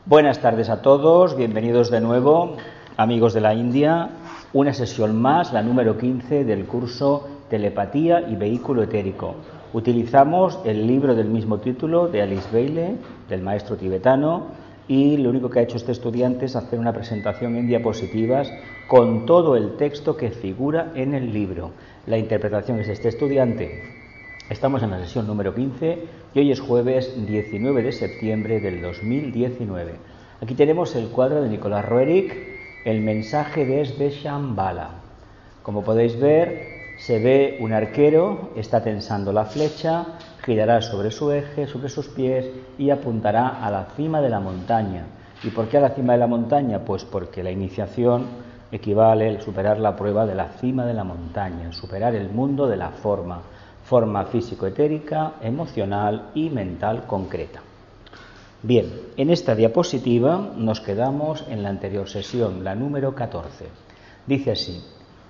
Buenas tardes a todos, bienvenidos de nuevo, amigos de la India. Una sesión más, la número 15 del curso Telepatía y Vehículo Etérico. Utilizamos el libro del mismo título de Alice Bailey, del maestro tibetano, y lo único que ha hecho este estudiante es hacer una presentación en diapositivas con todo el texto que figura en el libro. La interpretación es de este estudiante. Estamos en la sesión número 15 y hoy es jueves 19 de septiembre del 2019. Aquí tenemos el cuadro de Nicolás Roerich, el mensaje desde Shambhala. Como podéis ver, se ve un arquero, está tensando la flecha, girará sobre su eje, sobre sus pies y apuntará a la cima de la montaña. ¿Y por qué a la cima de la montaña? Pues porque la iniciación equivale a superar la prueba de la cima de la montaña, superar el mundo de la forma físico-etérica, emocional y mental concreta. Bien, en esta diapositiva nos quedamos en la anterior sesión, la número 14. Dice así: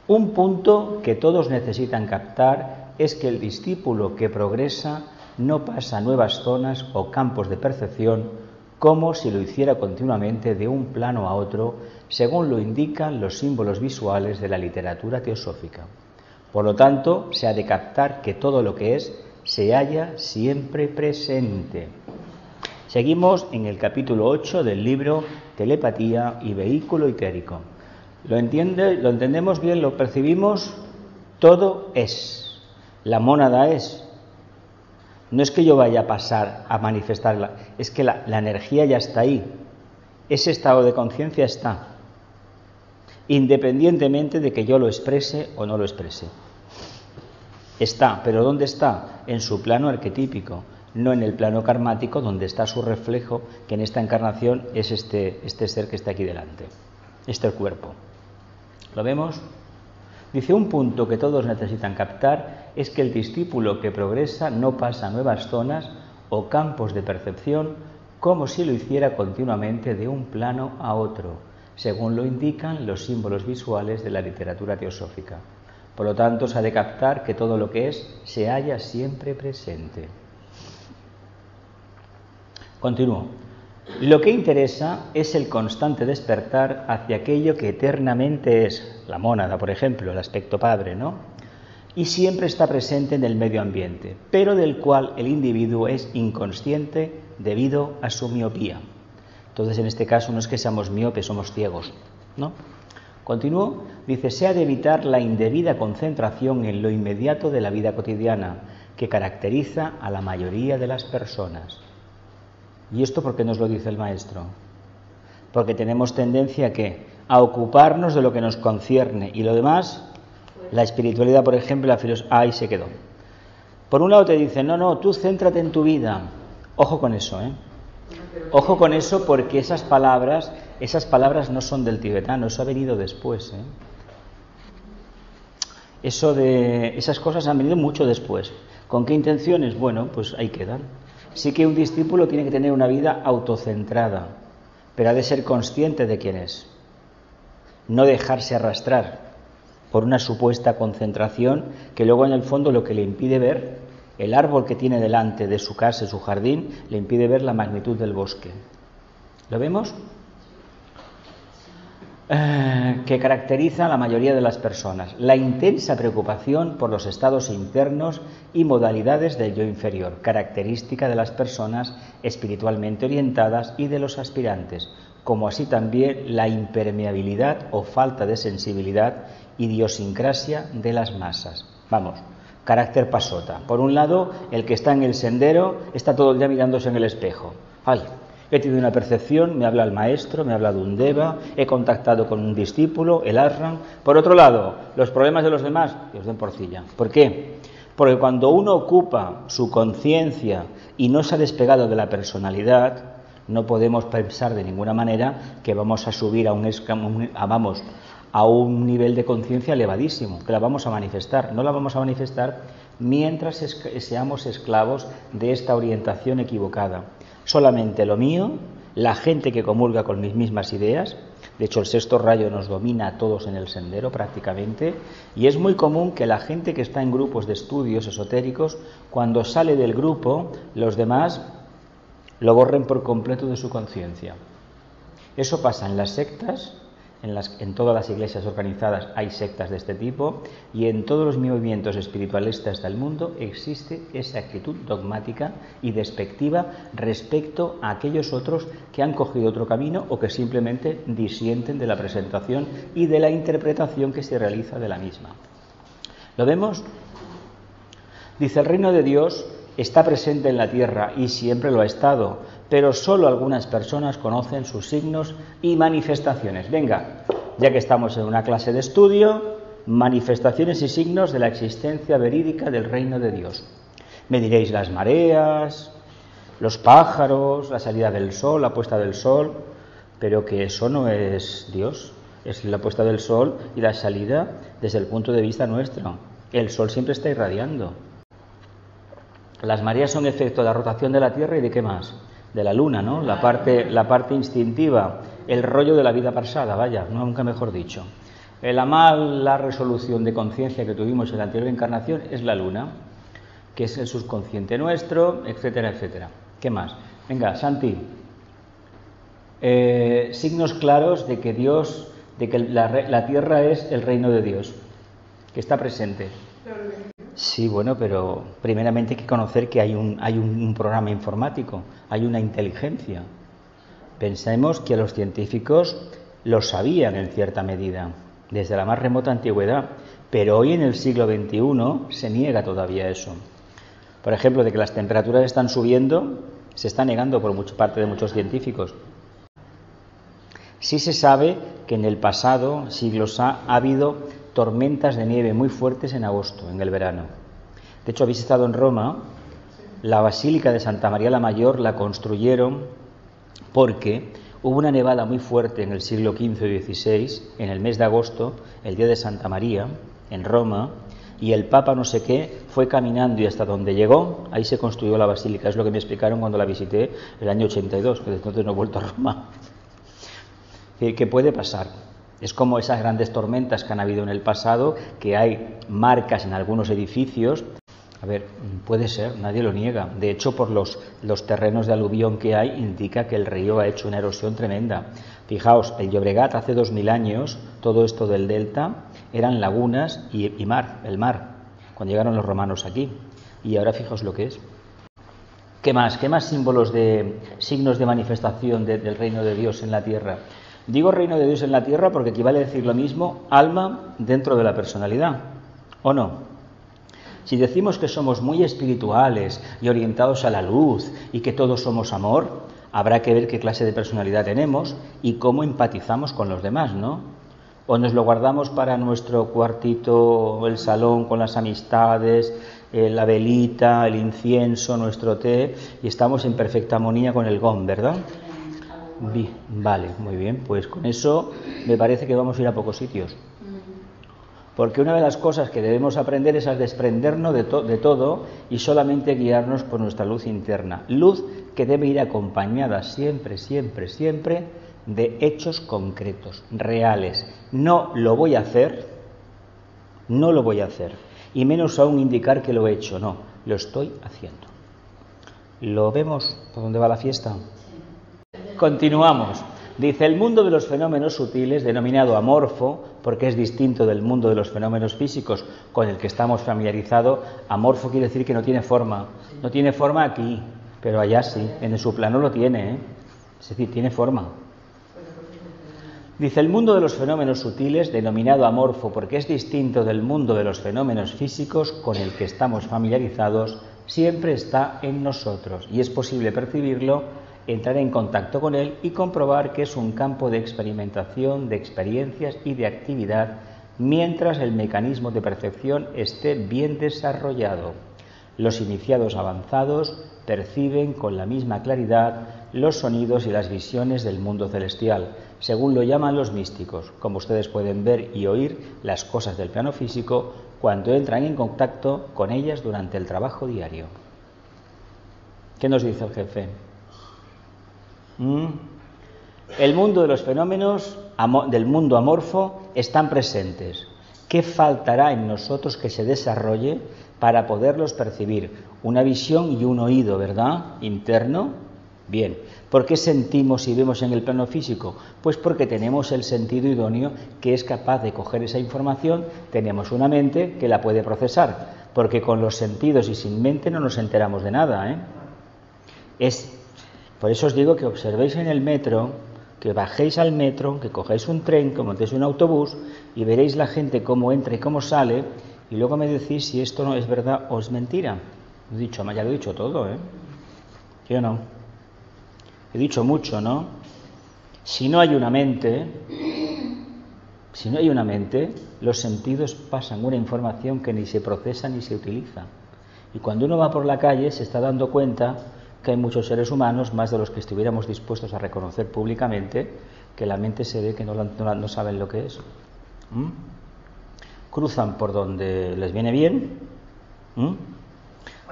un punto que todos necesitan captar es que el discípulo que progresa no pasa nuevas zonas o campos de percepción como si lo hiciera continuamente de un plano a otro, según lo indican los símbolos visuales de la literatura teosófica. Por lo tanto, se ha de captar que todo lo que es se halla siempre presente. Seguimos en el capítulo 8 del libro Telepatía y Vehículo Etérico. ¿Lo entendemos bien? ¿Lo percibimos? Todo es. La mónada es. No es que yo vaya a pasar a manifestarla, es que la energía ya está ahí. Ese estado de conciencia está, independientemente de que yo lo exprese o no lo exprese. Está, pero ¿dónde está? En su plano arquetípico, no en el plano karmático, donde está su reflejo, que en esta encarnación es este ser que está aquí delante, este cuerpo. ¿Lo vemos? Dice, un punto que todos necesitan captar es que el discípulo que progresa no pasa nuevas zonas o campos de percepción como si lo hiciera continuamente de un plano a otro, según lo indican los símbolos visuales de la literatura teosófica. Por lo tanto, se ha de captar que todo lo que es se halla siempre presente. Continúo. Lo que interesa es el constante despertar hacia aquello que eternamente es, la mónada, por ejemplo, el aspecto padre, ¿no? Y siempre está presente en el medio ambiente, pero del cual el individuo es inconsciente debido a su miopía. Entonces, en este caso, no es que seamos miopes, somos ciegos, ¿no? Continúo, dice, se ha de evitar la indebida concentración en lo inmediato de la vida cotidiana, que caracteriza a la mayoría de las personas. ¿Y esto por qué nos lo dice el maestro? Porque tenemos tendencia a ocuparnos de lo que nos concierne y lo demás, la espiritualidad, por ejemplo, la filosofía, ahí se quedó. Por un lado te dicen, no, tú céntrate en tu vida. Ojo con eso, Ojo con eso, porque esas palabras no son del tibetano, eso ha venido después, Esas cosas han venido mucho después. ¿Con qué intenciones? Bueno, pues ahí quedan. Sí que un discípulo tiene que tener una vida autocentrada, pero ha de ser consciente de quién es. No dejarse arrastrar por una supuesta concentración que luego en el fondo lo que le impide ver, el árbol que tiene delante de su casa, su jardín, le impide ver la magnitud del bosque. ¿Lo vemos? Que caracteriza a la mayoría de las personas. La intensa preocupación por los estados internos y modalidades del yo inferior, característica de las personas espiritualmente orientadas y de los aspirantes, como así también la impermeabilidad o falta de sensibilidad, idiosincrasia de las masas. Vamos, carácter pasota. Por un lado, el que está en el sendero está todo el día mirándose en el espejo. ¡Ay! He tenido una percepción, me habla el maestro, me habla de un deva, he contactado con un discípulo, el ashram. Por otro lado, los problemas de los demás, que os den porcilla. ¿Por qué? Porque cuando uno ocupa su conciencia y no se ha despegado de la personalidad, no podemos pensar de ninguna manera que vamos a subir a un nivel de conciencia elevadísimo, que la vamos a manifestar. No la vamos a manifestar mientras seamos esclavos de esta orientación equivocada. Solamente lo mío, la gente que comulga con mis mismas ideas, de hecho el sexto rayo nos domina a todos en el sendero prácticamente, y es muy común que la gente que está en grupos de estudios esotéricos, cuando sale del grupo, los demás lo borren por completo de su conciencia. Eso pasa en las sectas, en todas las iglesias organizadas hay sectas de este tipo, y en todos los movimientos espiritualistas del mundo existe esa actitud dogmática y despectiva respecto a aquellos otros que han cogido otro camino o que simplemente disienten de la presentación y de la interpretación que se realiza de la misma. ¿Lo vemos? Dice, el reino de Dios está presente en la tierra y siempre lo ha estado, pero solo algunas personas conocen sus signos y manifestaciones. Venga, ya que estamos en una clase de estudio, manifestaciones y signos de la existencia verídica del reino de Dios. Me diréis las mareas, los pájaros, la salida del sol, la puesta del sol, pero que eso no es Dios, es la puesta del sol y la salida desde el punto de vista nuestro. El sol siempre está irradiando. Las mareas son efecto de la rotación de la Tierra y de qué más, de la Luna, ¿no? La parte instintiva, el rollo de la vida pasada, vaya, nunca mejor dicho. La mala resolución de conciencia que tuvimos en la anterior encarnación es la Luna, que es el subconsciente nuestro, etcétera, etcétera. ¿Qué más? Venga, Santi. Signos claros de que Dios, de que la Tierra es el reino de Dios, que está presente. Sí, bueno, pero primeramente hay que conocer que hay un programa informático, hay una inteligencia. Pensemos que los científicos lo sabían en cierta medida, desde la más remota antigüedad, pero hoy en el siglo XXI se niega todavía eso. Por ejemplo, de que las temperaturas están subiendo, se está negando por parte de muchos científicos. Sí se sabe que en el pasado, siglos ha habido tormentas de nieve muy fuertes en agosto, en el verano. De hecho, habéis estado en Roma, la Basílica de Santa María la Mayor la construyeron porque hubo una nevada muy fuerte en el siglo XV y XVI, en el mes de agosto, el día de Santa María, en Roma, y el Papa no sé qué fue caminando y hasta donde llegó, ahí se construyó la Basílica. Es lo que me explicaron cuando la visité el año 82, que desde entonces no he vuelto a Roma. ¿Qué puede pasar? Es como esas grandes tormentas que han habido en el pasado, que hay marcas en algunos edificios. A ver, puede ser, nadie lo niega. De hecho, por los terrenos de aluvión que hay, indica que el río ha hecho una erosión tremenda. Fijaos, el Llobregat hace 2000 años, todo esto del delta, eran lagunas y mar, el mar, cuando llegaron los romanos aquí. Y ahora fijaos lo que es. ¿Qué más? ¿Qué más signos de manifestación del reino de Dios en la tierra? Digo reino de Dios en la tierra porque equivale a decir lo mismo alma dentro de la personalidad, ¿o no? Si decimos que somos muy espirituales y orientados a la luz y que todos somos amor, habrá que ver qué clase de personalidad tenemos y cómo empatizamos con los demás, ¿no? O nos lo guardamos para nuestro cuartito, el salón con las amistades, la velita, el incienso, nuestro té, y estamos en perfecta armonía con el gong, ¿verdad? Vale, muy bien, pues con eso me parece que vamos a ir a pocos sitios. Porque una de las cosas que debemos aprender es a desprendernos de todo y solamente guiarnos por nuestra luz interna. Luz que debe ir acompañada siempre, siempre, siempre de hechos concretos, reales. No lo voy a hacer, y menos aún indicar que lo he hecho, no, lo estoy haciendo. ¿Lo vemos por dónde va la fiesta? Continuamos. Dice, el mundo de los fenómenos sutiles, denominado amorfo, porque es distinto del mundo de los fenómenos físicos con el que estamos familiarizados. Amorfo quiere decir que no tiene forma. No tiene forma aquí, pero allá sí, en su plano lo tiene, ¿eh? Es decir, tiene forma. Dice, el mundo de los fenómenos sutiles, denominado amorfo, porque es distinto del mundo de los fenómenos físicos con el que estamos familiarizados, siempre está en nosotros y es posible percibirlo, entrar en contacto con él y comprobar que es un campo de experimentación, de experiencias y de actividad, mientras el mecanismo de percepción esté bien desarrollado. Los iniciados avanzados perciben con la misma claridad los sonidos y las visiones del mundo celestial, según lo llaman los místicos, como ustedes pueden ver y oír las cosas del plano físico cuando entran en contacto con ellas durante el trabajo diario. ¿Qué nos dice el jefe? El mundo de los fenómenos del mundo amorfo están presentes. ¿Qué faltará en nosotros que se desarrolle para poderlos percibir? Una visión y un oído, ¿verdad? Interno. Bien, ¿por qué sentimos y vemos en el plano físico? Pues porque tenemos el sentido idóneo que es capaz de coger esa información, tenemos una mente que la puede procesar, porque con los sentidos y sin mente no nos enteramos de nada, ¿eh? Por eso os digo que observéis en el metro, que bajéis al metro, que cogáis un tren, que montéis un autobús y veréis la gente cómo entra y cómo sale, y luego me decís si esto no es verdad o es mentira. Ya lo he dicho todo, ¿eh? ¿Sí o no? He dicho mucho, ¿no? Si no hay una mente, los sentidos pasan una información que ni se procesa ni se utiliza. Y cuando uno va por la calle se está dando cuenta que hay muchos seres humanos, más de los que estuviéramos dispuestos a reconocer públicamente, que la mente se ve que no saben lo que es. Cruzan por donde les viene bien,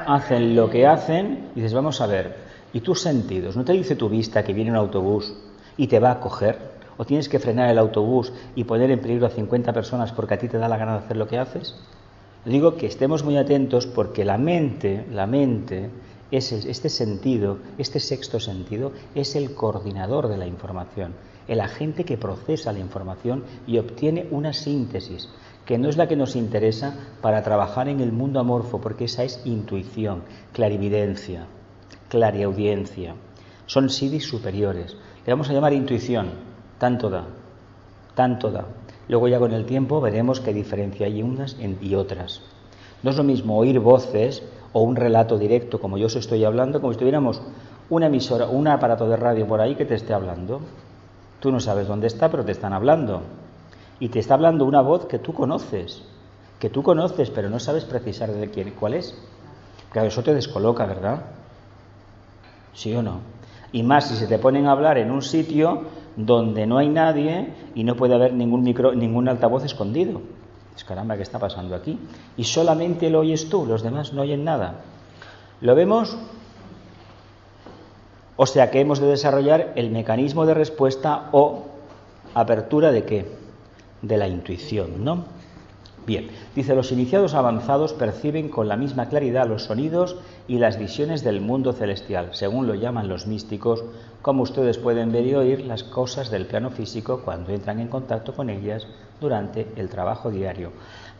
hacen lo que hacen y dices, vamos a ver, ¿y tus sentidos? ¿No te dice tu vista que viene un autobús y te va a coger? ¿O tienes que frenar el autobús y poner en peligro a 50 personas porque a ti te da la gana de hacer lo que haces? Digo que estemos muy atentos porque la mente, este sentido, este sexto sentido, es el coordinador de la información, el agente que procesa la información y obtiene una síntesis, que no es la que nos interesa para trabajar en el mundo amorfo, porque esa es intuición, clarividencia, clariaudiencia. Son sidis superiores. Le vamos a llamar intuición, tanto da. Luego ya con el tiempo veremos qué diferencia hay unas y otras. No es lo mismo oír voces o un relato directo, como yo os estoy hablando, como si tuviéramos una emisora, un aparato de radio por ahí que te esté hablando. Tú no sabes dónde está, pero te están hablando. Y te está hablando una voz que tú conoces, pero no sabes precisar de cuál es. Claro, eso te descoloca, ¿verdad? ¿Sí o no? Y más si se te ponen a hablar en un sitio donde no hay nadie y no puede haber ningún altavoz escondido. Es caramba, ¿qué está pasando aquí? Y solamente lo oyes tú, los demás no oyen nada. ¿Lo vemos? O sea que hemos de desarrollar el mecanismo de respuesta o apertura de ¿qué? De la intuición, ¿no? Bien, dice, los iniciados avanzados perciben con la misma claridad los sonidos y las visiones del mundo celestial, según lo llaman los místicos, como ustedes pueden ver y oír las cosas del plano físico cuando entran en contacto con ellas durante el trabajo diario.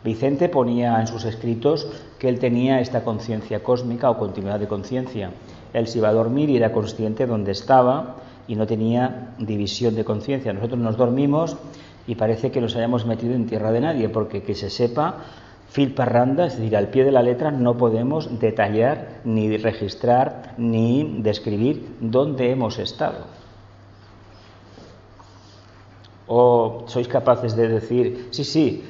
Vicente ponía en sus escritos que él tenía esta conciencia cósmica o continuidad de conciencia. Él se iba a dormir y era consciente donde estaba y no tenía división de conciencia. Nosotros nos dormimos y parece que nos hayamos metido en tierra de nadie, porque que se sepa, fil parranda, es decir, al pie de la letra no podemos detallar, ni registrar, ni describir dónde hemos estado. O sois capaces de decir, sí,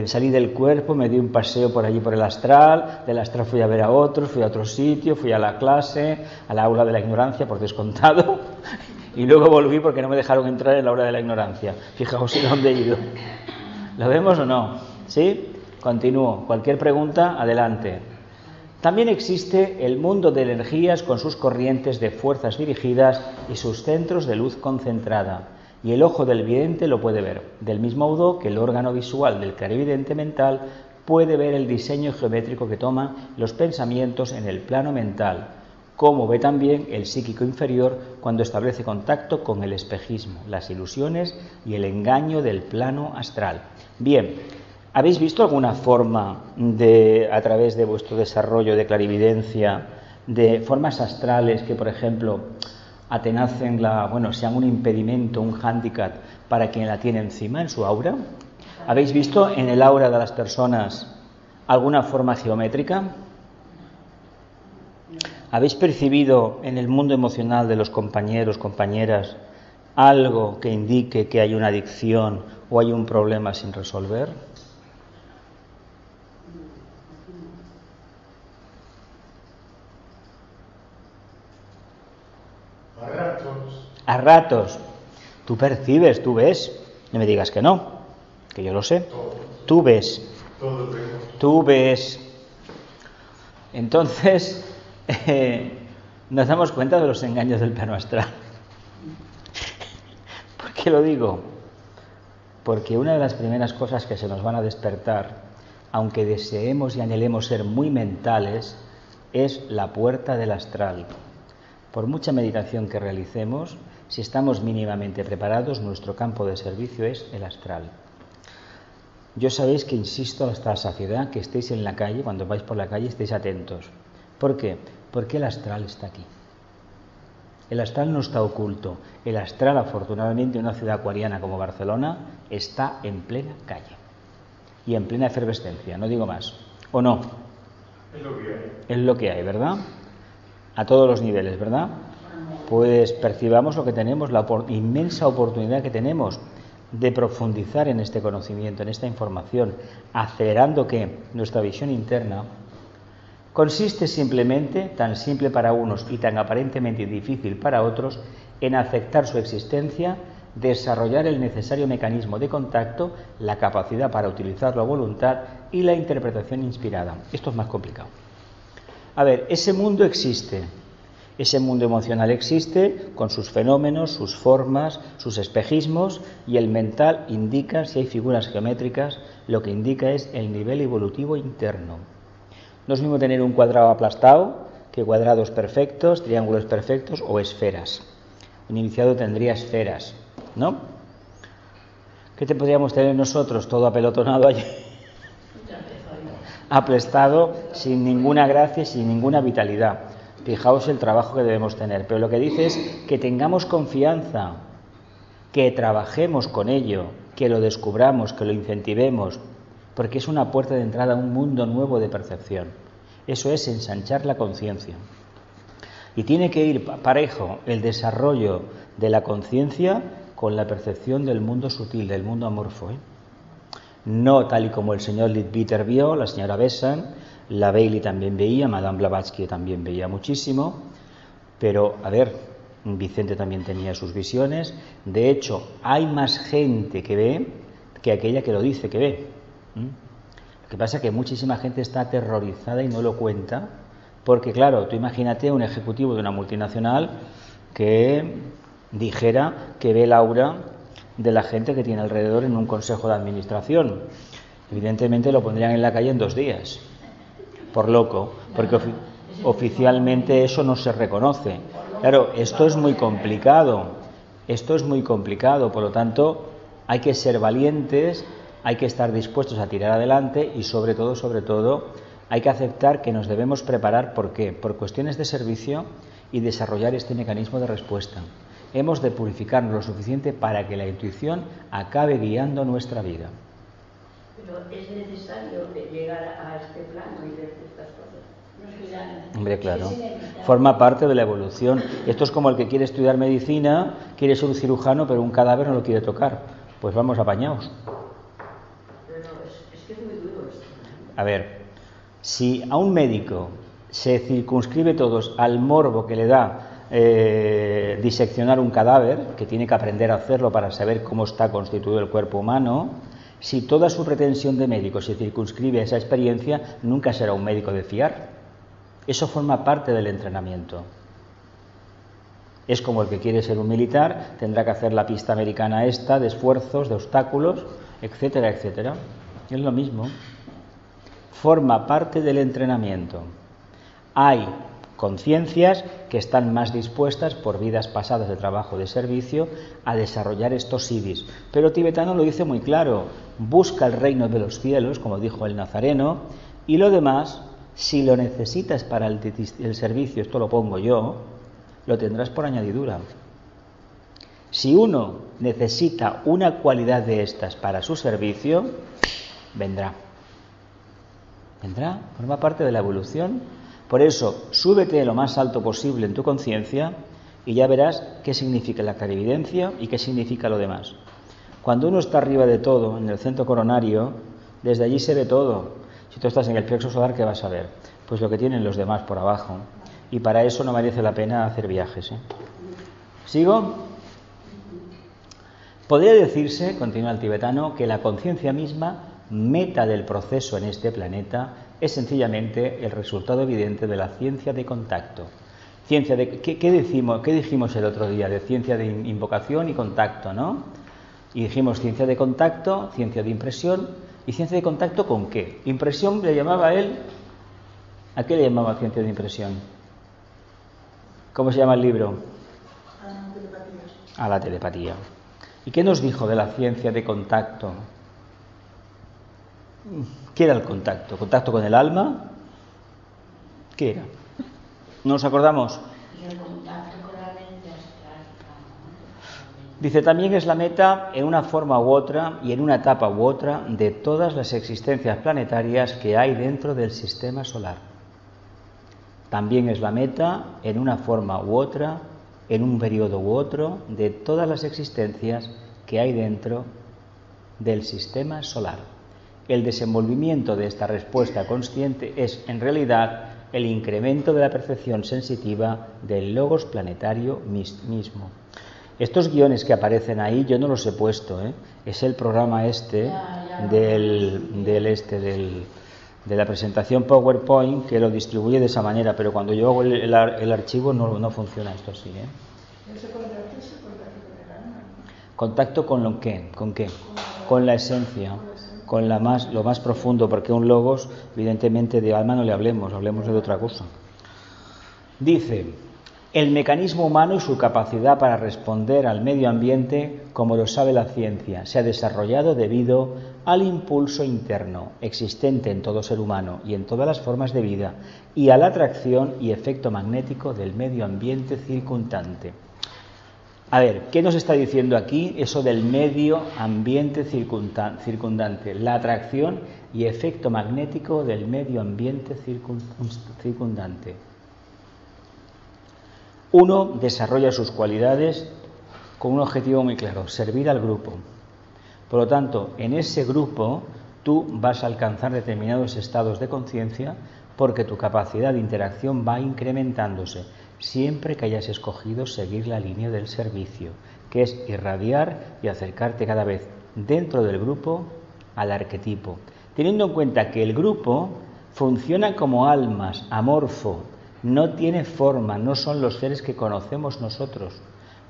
salí del cuerpo, me di un paseo por allí por el astral, del astral fui a ver a otros, fui a otro sitio, fui a la clase, al aula de la ignorancia, por descontado, y luego volví porque no me dejaron entrar en la aula de la ignorancia. Fijaos en dónde he ido. ¿Lo vemos o no? ¿Sí? Continúo. Cualquier pregunta, adelante. También existe el mundo de energías con sus corrientes de fuerzas dirigidas y sus centros de luz concentrada. Y el ojo del vidente lo puede ver, del mismo modo que el órgano visual del clarividente mental puede ver el diseño geométrico que toman los pensamientos en el plano mental, como ve también el psíquico inferior cuando establece contacto con el espejismo, las ilusiones y el engaño del plano astral. Bien, ¿habéis visto alguna forma a través de vuestro desarrollo de clarividencia, de formas astrales que, por ejemplo, atenacen sean un impedimento, un hándicap para quien la tiene encima en su aura? ¿Habéis visto en el aura de las personas alguna forma geométrica? ¿Habéis percibido en el mundo emocional de los compañeros, compañeras, algo que indique que hay una adicción o hay un problema sin resolver? A ratos. Tú percibes, tú ves. No me digas que no, que yo lo sé. Tú ves. Tú ves. Entonces, nos damos cuenta de los engaños del plano astral. ¿Por qué lo digo? Porque una de las primeras cosas que se nos van a despertar, aunque deseemos y anhelemos ser muy mentales, es la puerta del astral. Por mucha meditación que realicemos, si estamos mínimamente preparados, nuestro campo de servicio es el astral. Yo sabéis que insisto hasta la saciedad que estéis en la calle, cuando vais por la calle estéis atentos. ¿Por qué? Porque el astral está aquí. El astral no está oculto. El astral, afortunadamente, en una ciudad acuariana como Barcelona, está en plena calle y en plena efervescencia, no digo más. ¿O no? Es lo que hay. Es lo que hay, ¿verdad? A todos los niveles, ¿verdad? Pues percibamos lo que tenemos, la inmensa oportunidad que tenemos de profundizar en este conocimiento, en esta información, acelerando que nuestra visión interna consiste simplemente, tan simple para unos y tan aparentemente difícil para otros, en aceptar su existencia, desarrollar el necesario mecanismo de contacto, la capacidad para utilizarlo a voluntad y la interpretación inspirada. Esto es más complicado. A ver, ese mundo existe, ese mundo emocional existe con sus fenómenos, sus formas, sus espejismos, y el mental indica, si hay figuras geométricas, lo que indica es el nivel evolutivo interno. No es mismo tener un cuadrado aplastado que cuadrados perfectos, triángulos perfectos o esferas. Un iniciado tendría esferas, ¿no? ¿Qué te podríamos tener nosotros? Todo apelotonado allí, aplastado, sin ninguna gracia, sin ninguna vitalidad. Fijaos el trabajo que debemos tener. Pero lo que dice es que tengamos confianza, que trabajemos con ello, que lo descubramos, que lo incentivemos, porque es una puerta de entrada a un mundo nuevo de percepción. Eso es ensanchar la conciencia. Y tiene que ir parejo el desarrollo de la conciencia con la percepción del mundo sutil, del mundo amorfo, No tal y como el señor Leadbeater vio, la señora Besant, la Bailey también veía, Madame Blavatsky también veía muchísimo, pero, a ver, Vicente también tenía sus visiones. De hecho, hay más gente que ve que aquella que lo dice que ve. Lo que pasa es que muchísima gente está aterrorizada y no lo cuenta, porque claro, tú imagínate un ejecutivo de una multinacional que dijera que ve el aura de la gente que tiene alrededor en un consejo de administración. Evidentemente lo pondrían en la calle en 2 días, por loco, porque oficialmente eso no se reconoce. Claro, esto es muy complicado, por lo tanto hay que ser valientes, hay que estar dispuestos a tirar adelante y sobre todo, hay que aceptar que nos debemos preparar. ¿Por qué? Por cuestiones de servicio y desarrollar este mecanismo de respuesta. Hemos de purificarnos lo suficiente para que la intuición acabe guiando nuestra vida. Pero es necesario llegar a este plano y ver estas cosas. Hombre, claro. Forma parte de la evolución. Esto es como el que quiere estudiar medicina, quiere ser un cirujano, pero un cadáver no lo quiere tocar. Pues vamos apañados. Pero es que es muy duro esto. A ver, si a un médico se circunscribe todos al morbo que le da diseccionar un cadáver, que tiene que aprender a hacerlo para saber cómo está constituido el cuerpo humano, si toda su pretensión de médico se circunscribe a esa experiencia, nunca será un médico de fiar. Eso forma parte del entrenamiento. Es como el que quiere ser un militar, tendrá que hacer la pista americana esta de esfuerzos, de obstáculos, etcétera, etcétera. Es lo mismo. Forma parte del entrenamiento. Hay conciencias que están más dispuestas por vidas pasadas de trabajo de servicio a desarrollar estos siddhis. Pero el tibetano lo dice muy claro: busca el reino de los cielos, como dijo el nazareno, y lo demás, si lo necesitas para el servicio, esto lo pongo yo, lo tendrás por añadidura. Si uno necesita una cualidad de estas para su servicio, vendrá, forma parte de la evolución. Por eso, súbete lo más alto posible en tu conciencia y ya verás qué significa la clarividencia y qué significa lo demás. Cuando uno está arriba de todo, en el centro coronario, desde allí se ve todo. Si tú estás en el plexo solar, ¿qué vas a ver? Pues lo que tienen los demás por abajo. Y para eso no merece la pena hacer viajes, ¿Sigo? Podría decirse, continúa el tibetano, que la conciencia misma, meta del proceso en este planeta, es sencillamente el resultado evidente de la ciencia de contacto. ¿Qué dijimos el otro día? De ciencia de invocación y contacto, ¿no? Y dijimos ciencia de contacto, ciencia de impresión. ¿Y ciencia de contacto con qué? Impresión le llamaba él. ¿A qué le llamaba ciencia de impresión? ¿Cómo se llama el libro? A la telepatía. ¿Y qué nos dijo de la ciencia de contacto? ¿Qué era el contacto? ¿Contacto con el alma? ¿Qué era? ¿No nos acordamos? El contacto con la mente astral. Dice, también es la meta en una forma u otra y en una etapa u otra de todas las existencias planetarias que hay dentro del sistema solar. También es la meta en una forma u otra, en un periodo u otro, de todas las existencias que hay dentro del sistema solar. El desenvolvimiento de esta respuesta consciente es, en realidad, el incremento de la percepción sensitiva del logos planetario mismo. Estos guiones que aparecen ahí yo no los he puesto, es el programa de la presentación PowerPoint que lo distribuye de esa manera, pero cuando yo hago el archivo no funciona esto así. ¿Contacto con lo qué? ¿Con qué? Con la esencia, con lo más profundo, porque un logos, evidentemente, de alma no le hablemos de otra cosa. Dice, el mecanismo humano y su capacidad para responder al medio ambiente, como lo sabe la ciencia, se ha desarrollado debido al impulso interno existente en todo ser humano y en todas las formas de vida y a la atracción y efecto magnético del medio ambiente circundante. A ver, ¿qué nos está diciendo aquí eso del medio ambiente circundante? La atracción y efecto magnético del medio ambiente circundante. Uno desarrolla sus cualidades con un objetivo muy claro, servir al grupo. Por lo tanto, en ese grupo tú vas a alcanzar determinados estados de conciencia porque tu capacidad de interacción va incrementándose, siempre que hayas escogido seguir la línea del servicio, que es irradiar y acercarte cada vez dentro del grupo al arquetipo, teniendo en cuenta que el grupo funciona como almas, amorfo, no tiene forma, no son los seres que conocemos nosotros.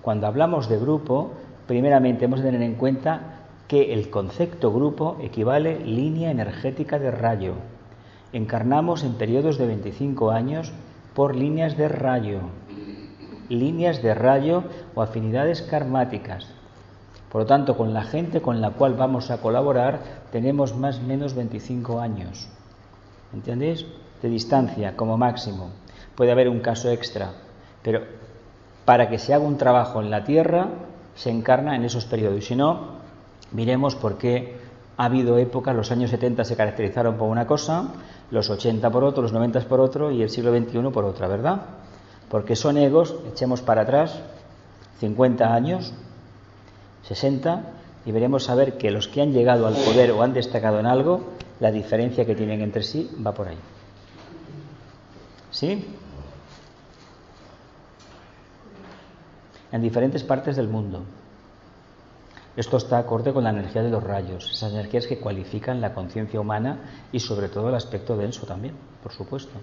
Cuando hablamos de grupo, primeramente hemos de tener en cuenta que el concepto grupo equivale línea energética de rayo. Encarnamos en periodos de 25 años por líneas de rayo o afinidades karmáticas. Por lo tanto, con la gente con la cual vamos a colaborar tenemos más o menos 25 años. ¿Entendéis? De distancia como máximo. Puede haber un caso extra, pero para que se haga un trabajo en la Tierra se encarna en esos periodos. Y si no, miremos por qué ha habido épocas, los años 70 se caracterizaron por una cosa, los 80 por otro, los 90 por otro y el siglo XXI por otra, ¿verdad? Porque son egos, echemos para atrás 50 años, 60, y veremos a ver que los que han llegado al poder o han destacado en algo, la diferencia que tienen entre sí va por ahí. ¿Sí? En diferentes partes del mundo. Esto está acorde con la energía de los rayos, esas energías que cualifican la conciencia humana y sobre todo el aspecto denso también, por supuesto.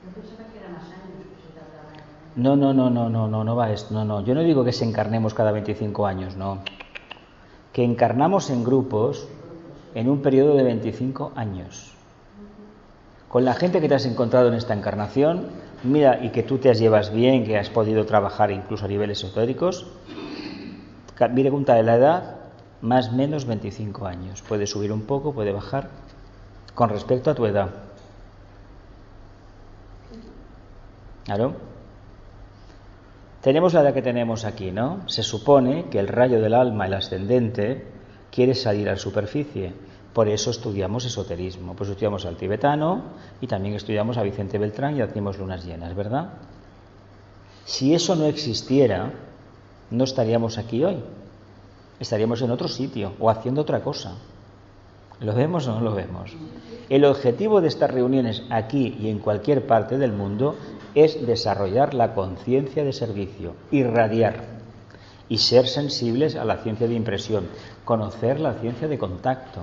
Yo pensaba que era más años que se tardaba. No va esto, no. Yo no digo que se encarnemos cada 25 años, no. Que encarnamos en grupos en un periodo de 25 años. Con la gente que te has encontrado en esta encarnación, mira, y que tú te llevas bien, que has podido trabajar incluso a niveles esotéricos, pregunta de la edad, más o menos 25 años. Puede subir un poco, puede bajar, con respecto a tu edad. ¿Claro? Tenemos la edad que tenemos aquí, ¿no? Se supone que el rayo del alma, el ascendente, quiere salir a la superficie. Por eso estudiamos esoterismo. Pues estudiamos al tibetano y también estudiamos a Vicente Beltrán y hacemos lunas llenas, ¿verdad? Si eso no existiera, no estaríamos aquí hoy. Estaríamos en otro sitio o haciendo otra cosa. ¿Lo vemos o no lo vemos? El objetivo de estas reuniones aquí y en cualquier parte del mundo es desarrollar la conciencia de servicio, irradiar y ser sensibles a la ciencia de impresión, conocer la ciencia de contacto.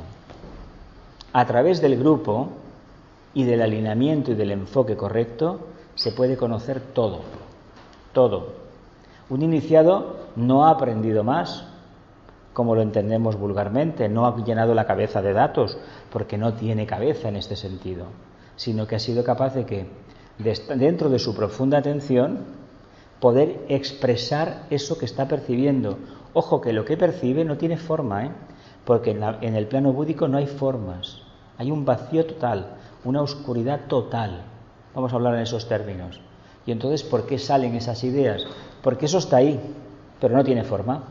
A través del grupo y del alineamiento y del enfoque correcto se puede conocer todo, todo. Un iniciado no ha aprendido más, como lo entendemos vulgarmente, no ha llenado la cabeza de datos, porque no tiene cabeza en este sentido, sino que ha sido capaz de ¿qué? dentro de su profunda atención, poder expresar eso que está percibiendo. Ojo, que lo que percibe no tiene forma, porque en el plano búdico no hay formas, hay un vacío total, una oscuridad total. Vamos a hablar en esos términos. Y entonces, ¿por qué salen esas ideas? Porque eso está ahí, pero no tiene forma.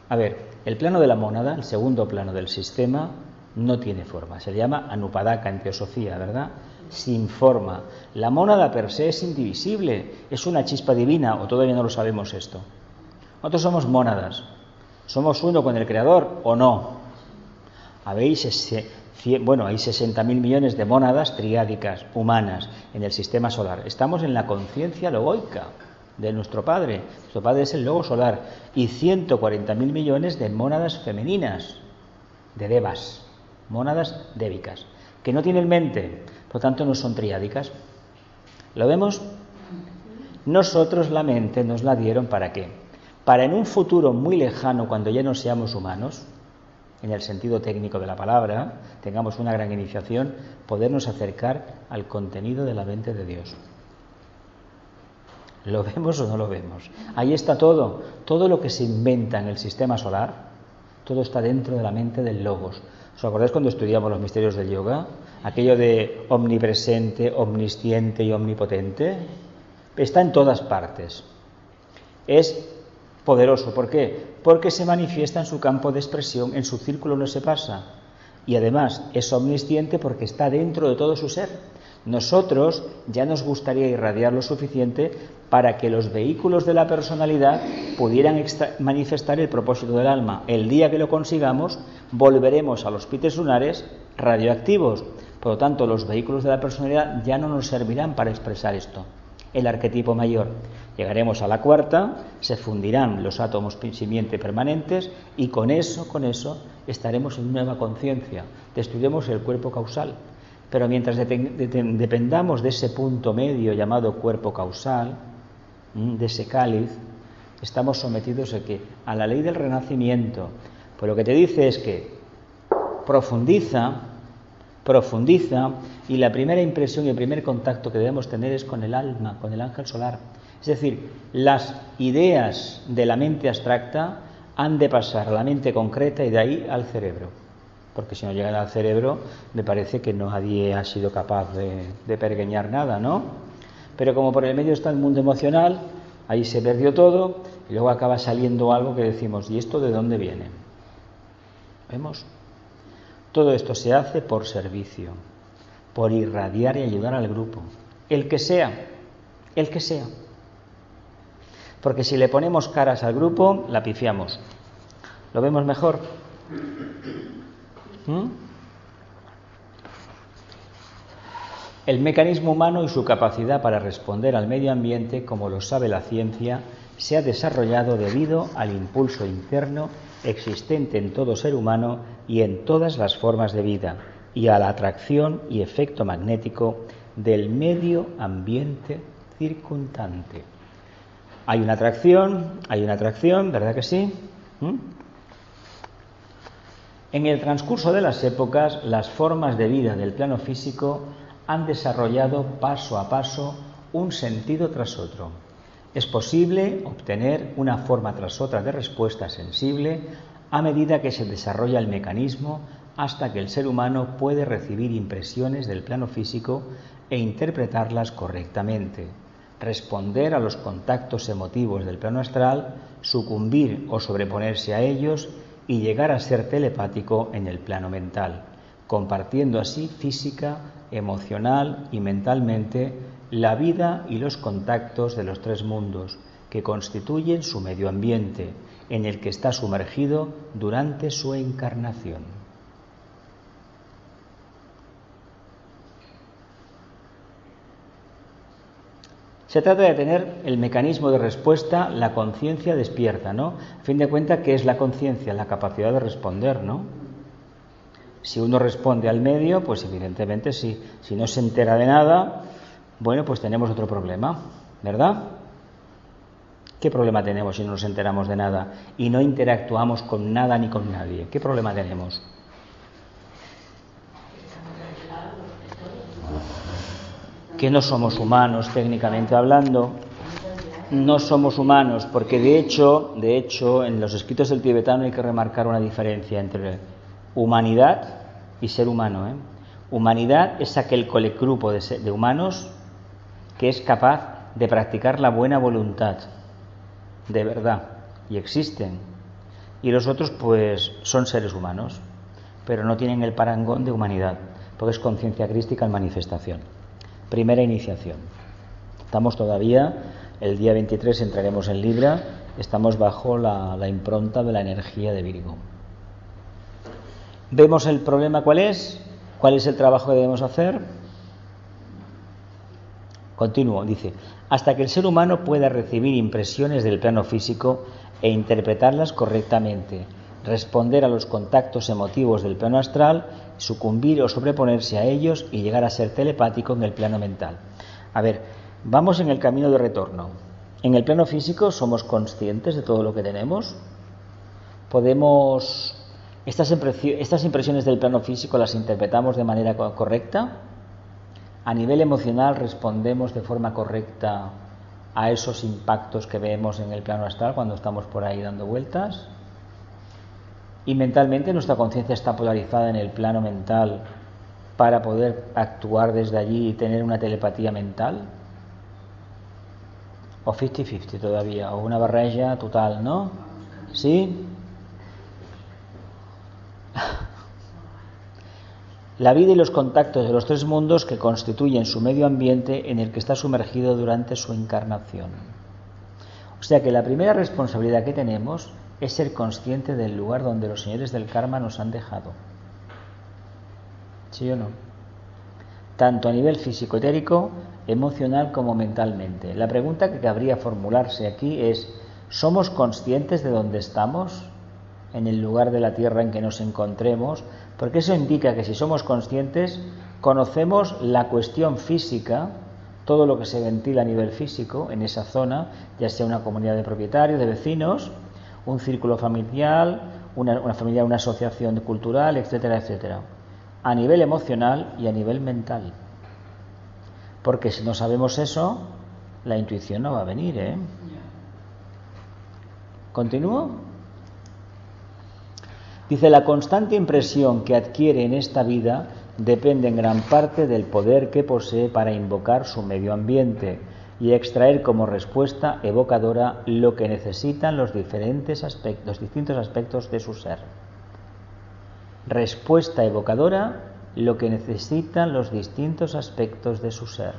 A ver, el plano de la mónada, el segundo plano del sistema, no tiene forma. Se le llama anupadaka en teosofía, ¿verdad? Sin forma. La mónada per se es indivisible, es una chispa divina, o todavía no lo sabemos esto. Nosotros somos mónadas. ¿Somos uno con el Creador o no? Hay 60.000 millones de mónadas triádicas humanas en el sistema solar. Estamos en la conciencia logoica de nuestro Padre. Nuestro Padre es el logo solar. Y 140.000 millones de mónadas femeninas, de devas, mónadas débicas, que no tienen mente, por tanto no son triádicas. ¿Lo vemos? Nosotros la mente nos la dieron ¿para qué? Para en un futuro muy lejano, cuando ya no seamos humanos, en el sentido técnico de la palabra, tengamos una gran iniciación, podernos acercar al contenido de la mente de Dios. ¿Lo vemos o no lo vemos? Ahí está todo lo que se inventa en el sistema solar, todo está dentro de la mente del Logos. ¿Os acordáis cuando estudiamos los misterios del yoga? Aquello de omnipresente, omnisciente y omnipotente. Está en todas partes. Es poderoso. ¿Por qué? Porque se manifiesta en su campo de expresión, en su círculo no se pasa. Y además es omnisciente porque está dentro de todo su ser. Nosotros ya nos gustaría irradiar lo suficiente para que los vehículos de la personalidad pudieran manifestar el propósito del alma. El día que lo consigamos, volveremos a los pites lunares radioactivos. Por lo tanto, los vehículos de la personalidad ya no nos servirán para expresar esto. El arquetipo mayor. Llegaremos a la cuarta, se fundirán los átomos simiente permanentes y con eso estaremos en nueva conciencia. Destruiremos el cuerpo causal. Pero mientras dependamos de ese punto medio llamado cuerpo causal, de ese cáliz, estamos sometidos a la ley del renacimiento. Pues lo que te dice es que profundiza, y la primera impresión y el primer contacto que debemos tener es con el alma, con el ángel solar. Es decir, las ideas de la mente abstracta han de pasar a la mente concreta y de ahí al cerebro. Porque si no llegan al cerebro, me parece que nadie ha sido capaz de pergeñar nada, ¿no? Pero como por el medio está el mundo emocional, ahí se perdió todo y luego acaba saliendo algo que decimos, ¿y esto de dónde viene? ¿Vemos? Todo esto se hace por servicio, por irradiar y ayudar al grupo, el que sea. Porque si le ponemos caras al grupo, la pifiamos. ¿Lo vemos mejor? El mecanismo humano y su capacidad para responder al medio ambiente, como lo sabe la ciencia, se ha desarrollado debido al impulso interno existente en todo ser humano y en todas las formas de vida, y a la atracción y efecto magnético del medio ambiente circundante. Hay una atracción, ¿verdad que sí? En el transcurso de las épocas, las formas de vida del plano físico han desarrollado paso a paso un sentido tras otro. Es posible obtener una forma tras otra de respuesta sensible a medida que se desarrolla el mecanismo hasta que el ser humano puede recibir impresiones del plano físico e interpretarlas correctamente, responder a los contactos emotivos del plano astral, sucumbir o sobreponerse a ellos y llegar a ser telepático en el plano mental, compartiendo así física, emocional y mentalmente la vida y los contactos de los tres mundos que constituyen su medio ambiente, en el que está sumergido durante su encarnación. Se trata de tener el mecanismo de respuesta, la conciencia despierta, ¿no? A fin de cuentas, ¿qué es la conciencia? La capacidad de responder, ¿no? Si uno responde al medio, pues evidentemente sí. Si no se entera de nada, bueno, pues tenemos otro problema, ¿verdad? ¿Qué problema tenemos si no nos enteramos de nada y no interactuamos con nada ni con nadie? ¿Qué problema tenemos? que no somos humanos técnicamente hablando. No somos humanos porque de hecho en los escritos del tibetano hay que remarcar una diferencia entre humanidad y ser humano. Humanidad es aquel grupo de humanos que es capaz de practicar la buena voluntad de verdad y existen, y los otros pues son seres humanos pero no tienen el parangón de humanidad porque es conciencia crística en manifestación. Primera iniciación. Estamos todavía, el día 23 entraremos en Libra, estamos bajo la impronta de la energía de Virgo. ¿Vemos el problema cuál es? ¿Cuál es el trabajo que debemos hacer? Continúo, dice, hasta que el ser humano pueda recibir impresiones del plano físico e interpretarlas correctamente, responder a los contactos emotivos del plano astral, sucumbir o sobreponerse a ellos y llegar a ser telepático en el plano mental. A ver, vamos en el camino de retorno. En el plano físico somos conscientes de todo lo que tenemos. Podemos... Estas impresiones del plano físico las interpretamos de manera correcta. A nivel emocional respondemos de forma correcta a esos impactos que vemos en el plano astral cuando estamos por ahí dando vueltas. Y mentalmente nuestra conciencia está polarizada en el plano mental para poder actuar desde allí y tener una telepatía mental. O 50-50 todavía, o una barreja total, ¿no? ¿Sí? La vida y los contactos de los tres mundos que constituyen su medio ambiente en el que está sumergido durante su encarnación. O sea que la primera responsabilidad que tenemos es ser consciente del lugar donde los señores del karma nos han dejado. ¿Sí o no? Tanto a nivel físico-etérico, emocional como mentalmente. La pregunta que cabría formularse aquí es, ¿somos conscientes de dónde estamos? En el lugar de la Tierra en que nos encontremos, porque eso indica que si somos conscientes, conocemos la cuestión física, todo lo que se ventila a nivel físico en esa zona, ya sea una comunidad de propietarios, de vecinos, un círculo familiar, una familia, una asociación cultural, etcétera, etcétera, a nivel emocional y a nivel mental. Porque si no sabemos eso, la intuición no va a venir, ¿eh? ¿Continúo? Dice, la constante impresión que adquiere en esta vida depende en gran parte del poder que posee para invocar su medio ambiente y extraer como respuesta evocadora lo que necesitan los distintos aspectos de su ser. Respuesta evocadora, lo que necesitan los distintos aspectos de su ser.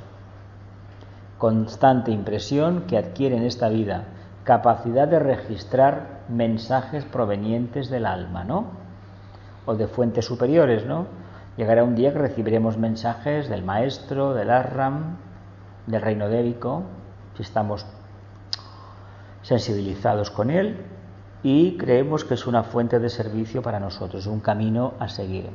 Constante impresión que adquiere en esta vida, capacidad de registrar mensajes provenientes del alma, ¿no? O de fuentes superiores, ¿no? Llegará un día que recibiremos mensajes del maestro, del Arram, del reino débico, si estamos sensibilizados con él y creemos que es una fuente de servicio para nosotros, un camino a seguir.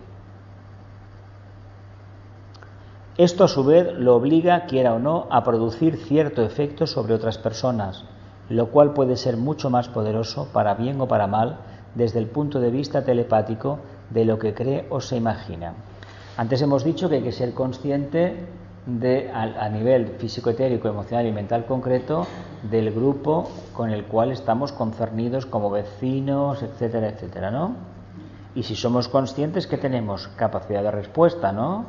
Esto a su vez lo obliga, quiera o no, a producir cierto efecto sobre otras personas, lo cual puede ser mucho más poderoso, para bien o para mal, desde el punto de vista telepático de lo que cree o se imagina. Antes hemos dicho que hay que ser consciente a nivel físico-etérico, emocional y mental concreto del grupo con el cual estamos concernidos como vecinos, etcétera, etcétera, ¿no? Y si somos conscientes, ¿qué tenemos? Capacidad de respuesta, ¿no?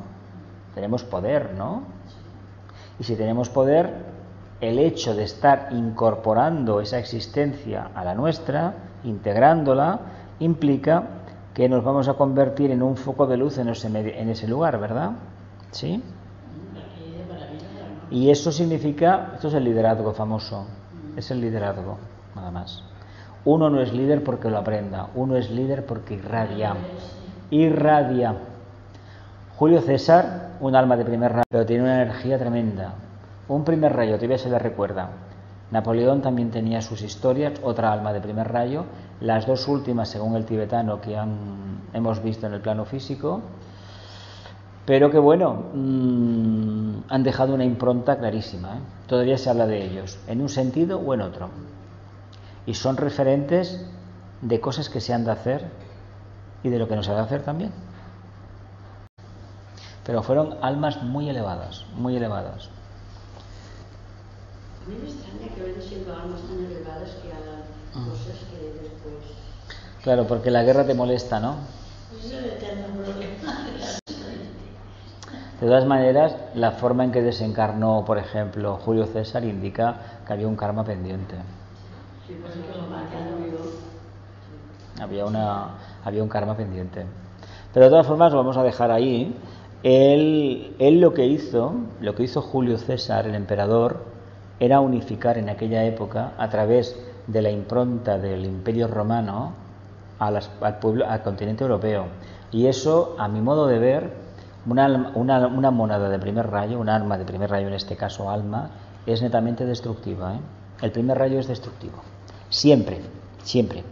Tenemos poder, ¿no? Y si tenemos poder, el hecho de estar incorporando esa existencia a la nuestra, integrándola, implica que nos vamos a convertir en un foco de luz en ese lugar, ¿verdad? ¿Sí? Y eso significa, esto es el liderazgo famoso, es el liderazgo, nada más. Uno no es líder porque lo aprenda, uno es líder porque irradia. Julio César, un alma de primer rayo, pero tiene una energía tremenda. Un primer rayo, todavía se le recuerda. Napoleón también tenía sus historias, otra alma de primer rayo. Las dos últimas, según el tibetano, que hemos visto en el plano físico, pero que bueno, han dejado una impronta clarísima, ¿eh? Todavía se habla de ellos, en un sentido o en otro. Y son referentes de cosas que se han de hacer y de lo que no se ha de hacer también. pero fueron almas muy elevadas, muy elevadas. A mí me extraña que vayan siendo almas tan elevadas que hagan cosas que después... Claro, porque la guerra te molesta, ¿no? Pues es el eterno problema. De todas maneras, la forma en que desencarnó, por ejemplo, Julio César indica que había un karma pendiente. Sí, pues que lo matan, Había un karma pendiente. Pero de todas formas lo vamos a dejar ahí. Él lo que hizo Julio César, el emperador, era unificar en aquella época, a través de la impronta del Imperio Romano, al continente europeo. Y eso, a mi modo de ver, una monada de primer rayo, un arma de primer rayo, en este caso alma, es netamente destructiva, ¿eh? El primer rayo es destructivo. Siempre, siempre.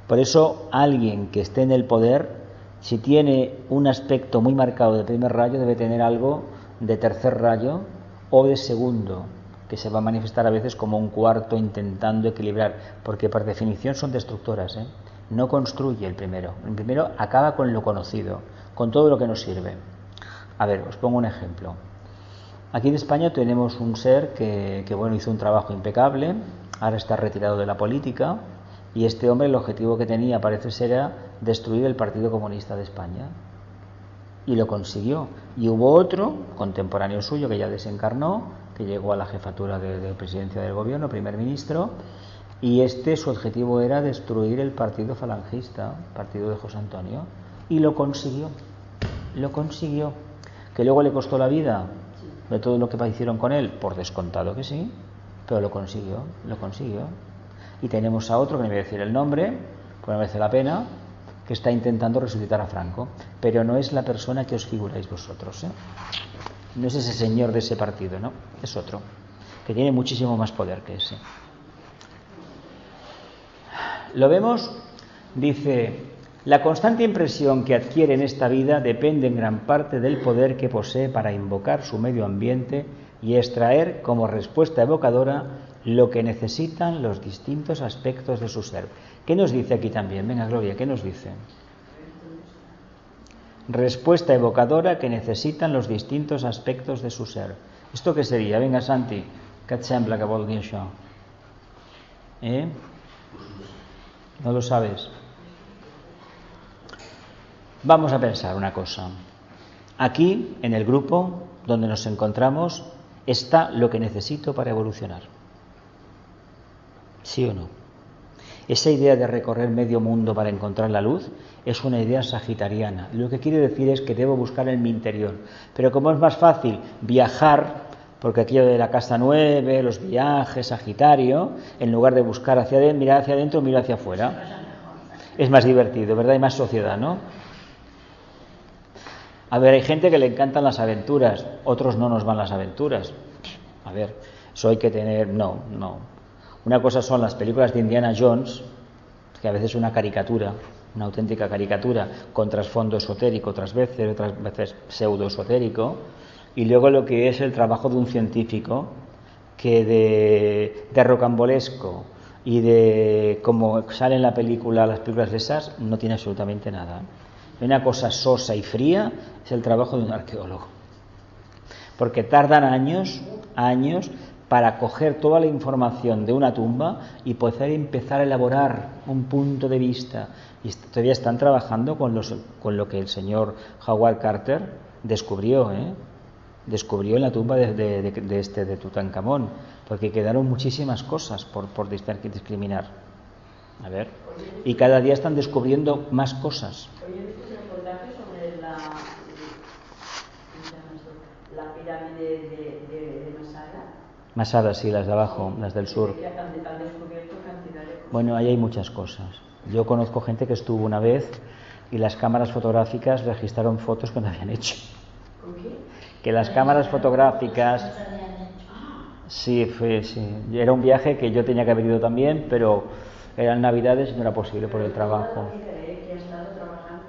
Por eso, alguien que esté en el poder, si tiene un aspecto muy marcado de primer rayo, debe tener algo de tercer rayo o de segundo, que se va a manifestar a veces como un cuarto intentando equilibrar, porque por definición son destructoras, ¿eh? No construye el primero. El primero acaba con lo conocido, con todo lo que nos sirve. A ver, os pongo un ejemplo. Aquí en España tenemos un ser que bueno, hizo un trabajo impecable, ahora está retirado de la política, y este hombre, el objetivo que tenía, parece ser, era destruir el Partido Comunista de España. Y lo consiguió. Y hubo otro, contemporáneo suyo, que ya desencarnó, que llegó a la jefatura de presidencia del gobierno, primer ministro, y su objetivo era destruir el partido falangista, partido de José Antonio, y lo consiguió. ¿Que luego le costó la vida de todo lo que hicieron con él? Por descontado que sí, pero lo consiguió. Y tenemos a otro, que no voy a decir el nombre, pues no merece la pena, que está intentando resucitar a Franco, pero no es la persona que os figuráis vosotros, ¿eh? No es ese señor de ese partido, no, es otro, que tiene muchísimo más poder que ese. ¿Lo vemos? Dice: la constante impresión que adquiere en esta vida depende en gran parte del poder que posee para invocar su medio ambiente y extraer como respuesta evocadora lo que necesitan los distintos aspectos de su ser. ¿Qué nos dice aquí también? Venga, Gloria, ¿qué nos dice? Respuesta evocadora que necesitan los distintos aspectos de su ser. ¿Esto qué sería? Venga, Santi, què et sembla que vol dir això? ¿No lo sabes? Vamos a pensar una cosa. Aquí, en el grupo donde nos encontramos, está lo que necesito para evolucionar. ¿Sí o no? Esa idea de recorrer medio mundo para encontrar la luz es una idea sagitariana. Lo que quiere decir es que debo buscar en mi interior. Pero como es más fácil viajar, porque aquello de la casa 9, los viajes, Sagitario, en lugar de buscar hacia adentro, mirar hacia adentro, miro hacia afuera. Es más divertido, ¿verdad? Hay más sociedad, ¿no? A ver, hay gente que le encantan las aventuras, otros no nos van las aventuras. A ver, eso hay que tener... No. Una cosa son las películas de Indiana Jones, que a veces es una caricatura, una auténtica caricatura, con trasfondo esotérico otras veces pseudo esotérico, y luego lo que es el trabajo de un científico que de rocambolesco y de como sale en las películas de esas, no tiene absolutamente nada. Una cosa sosa y fría es el trabajo de un arqueólogo, porque tardan años para coger toda la información de una tumba y poder empezar a elaborar un punto de vista. Y todavía están trabajando con lo que el señor Howard Carter descubrió en la tumba de Tutankamón, porque quedaron muchísimas cosas por discriminar. A ver, y cada día están descubriendo más cosas. Oye, ¿viste el reportaje sobre la pirámide de Masada? Masada, sí, las de abajo, las del sur. Han descubierto cantidad de cosas. Bueno, ahí hay muchas cosas. Yo conozco gente que estuvo una vez y las cámaras fotográficas registraron fotos que no habían hecho. ¿Con qué? Que las cámaras fotográficas... Sí, era un viaje que yo tenía que haber ido también, pero eran Navidades y no era posible por el trabajo. Que ha estado trabajando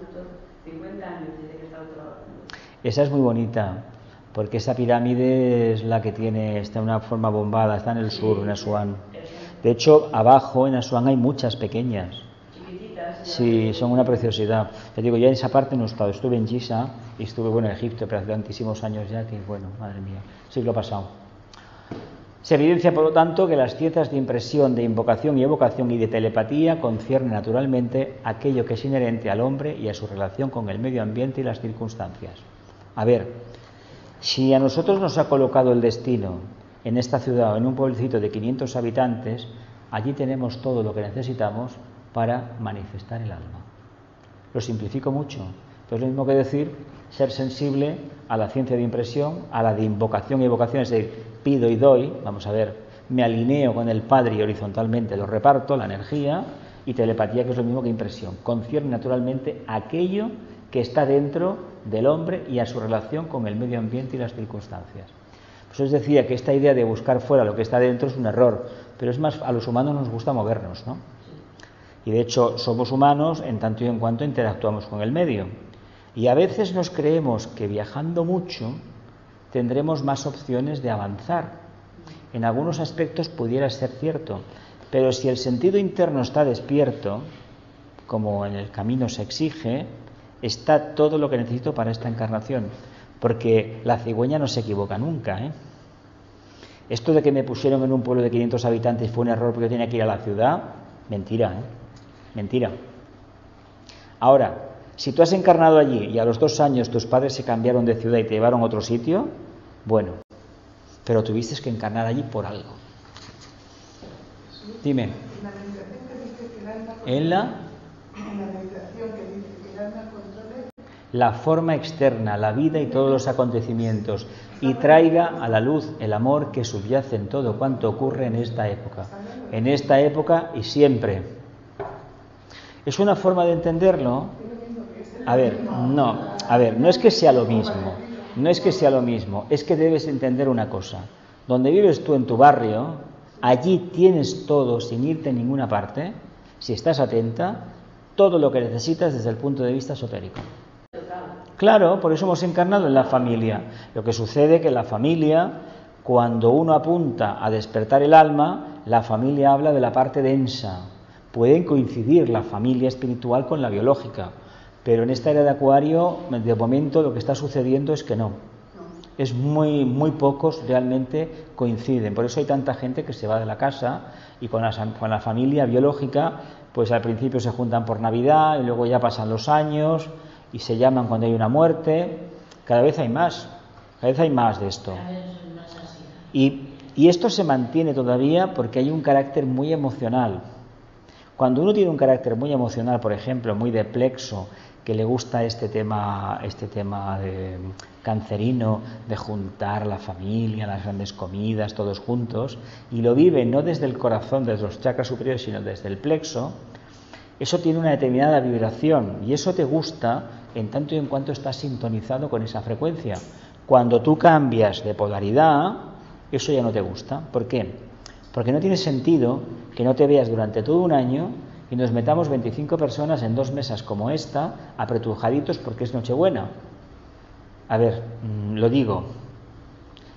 50 años desde que ha estado trabajando. Esa es muy bonita, porque esa pirámide es la que está en una forma bombada, está en el sur, en Asuán. De hecho, abajo en Asuán hay muchas pequeñas. Chiquititas, Sí, son una preciosidad. Te digo, ya en esa parte no he estado. Estuve en Giza y estuve, bueno, en Egipto, pero hace tantísimos años ya que, bueno, madre mía, siglo pasado. Se evidencia, por lo tanto, que las ciencias de impresión, de invocación y evocación y de telepatía conciernen naturalmente aquello que es inherente al hombre y a su relación con el medio ambiente y las circunstancias. A ver, si a nosotros nos ha colocado el destino en esta ciudad o en un pueblecito de 500 habitantes, allí tenemos todo lo que necesitamos para manifestar el alma. Lo simplifico mucho, pero es lo mismo que decir ser sensible a la ciencia de impresión, a la de invocación y evocación, es decir, pido y doy, vamos a ver, me alineo con el Padre y horizontalmente lo reparto, la energía, y telepatía, que es lo mismo que impresión. Concierne naturalmente aquello que está dentro del hombre y a su relación con el medio ambiente y las circunstancias. Pues os decía que esta idea de buscar fuera lo que está dentro es un error, pero es más, a los humanos nos gusta movernos, ¿no? Y de hecho somos humanos en tanto y en cuanto interactuamos con el medio. Y a veces nos creemos que viajando mucho tendremos más opciones de avanzar. En algunos aspectos pudiera ser cierto, pero si el sentido interno está despierto, como en el camino se exige, está todo lo que necesito para esta encarnación. Porque la cigüeña no se equivoca nunca, ¿eh? Esto de que me pusieron en un pueblo de 500 habitantes fue un error porque yo tenía que ir a la ciudad, mentira, ¿eh? Mentira. Ahora, si tú has encarnado allí y a los 2 años tus padres se cambiaron de ciudad y te llevaron a otro sitio, bueno, pero tuviste que encarnar allí por algo. Dime. En la meditación que dice que el alma controle la forma externa, la vida y todos los acontecimientos, y traiga a la luz el amor que subyace en todo cuanto ocurre en esta época y siempre. ¿Es una forma de entenderlo? A ver, no es que sea lo mismo, es que debes entender una cosa. Donde vives tú en tu barrio, allí tienes todo sin irte a ninguna parte, si estás atenta, todo lo que necesitas desde el punto de vista esotérico. Claro, por eso hemos encarnado en la familia. Lo que sucede es que la familia, cuando uno apunta a despertar el alma, la familia habla de la parte densa. Pueden coincidir la familia espiritual con la biológica, pero en esta era de Acuario, de momento lo que está sucediendo es que no. Es muy pocos realmente coinciden. Por eso hay tanta gente que se va de la casa y con la familia biológica, pues al principio se juntan por Navidad y luego ya pasan los años y se llaman cuando hay una muerte. Cada vez hay más de esto. Y esto se mantiene todavía porque hay un carácter muy emocional. Cuando uno tiene un carácter muy emocional, por ejemplo, muy de plexo, que le gusta este tema de cancerino, de juntar la familia, las grandes comidas, todos juntos, y lo vive no desde el corazón, desde los chakras superiores, sino desde el plexo, eso tiene una determinada vibración, y eso te gusta en tanto y en cuanto estás sintonizado con esa frecuencia. Cuando tú cambias de polaridad, eso ya no te gusta. ¿Por qué? Porque no tiene sentido que no te veas durante todo un año y nos metamos 25 personas en 2 mesas como esta, apretujaditos porque es Nochebuena. A ver, lo digo,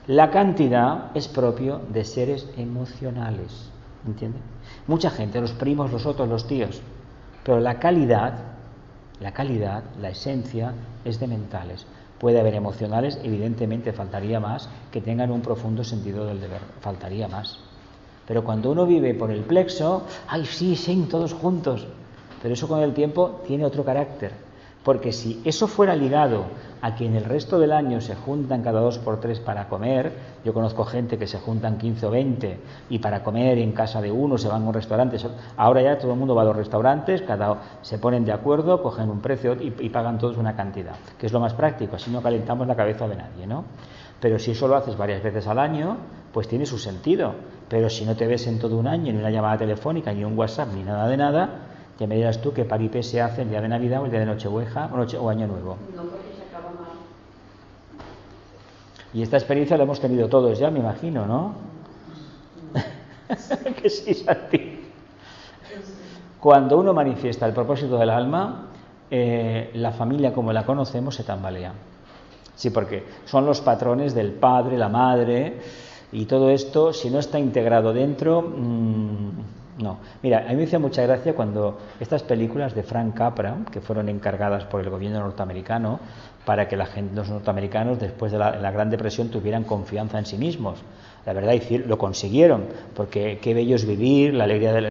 la cantidad es propio de seres emocionales, ¿entiendes? Mucha gente, los primos, los otros, los tíos, pero la calidad, la esencia es de mentales. Puede haber emocionales, evidentemente faltaría más, que tengan un profundo sentido del deber, faltaría más. Pero cuando uno vive por el plexo, ¡ay, sí, todos juntos! Pero eso con el tiempo tiene otro carácter. Porque si eso fuera ligado a que en el resto del año se juntan cada 2 por 3 para comer, yo conozco gente que se juntan 15 o 20 y para comer en casa de uno se van a un restaurante. Ahora ya todo el mundo va a los restaurantes, se ponen de acuerdo, cogen un precio y pagan todos una cantidad, que es lo más práctico, así no calentamos la cabeza de nadie, ¿no? Pero si eso lo haces varias veces al año, pues tiene su sentido. Pero si no te ves en todo un año, ni una llamada telefónica, ni un WhatsApp, ni nada de nada, ya me dirás tú qué paripé se hace el día de Navidad o el día de Nochebuena o Año Nuevo. No, porque se acaba mal. Y esta experiencia la hemos tenido todos ya, me imagino, ¿no? Que sí, Santi. Cuando uno manifiesta el propósito del alma, la familia como la conocemos se tambalea. Sí, porque son los patrones del padre, la madre, y todo esto, si no está integrado dentro, No. Mira, a mí me hizo mucha gracia cuando estas películas de Frank Capra, que fueron encargadas por el gobierno norteamericano para que los norteamericanos después de la Gran Depresión tuvieran confianza en sí mismos. La verdad, lo consiguieron, porque qué bello es vivir, la alegría de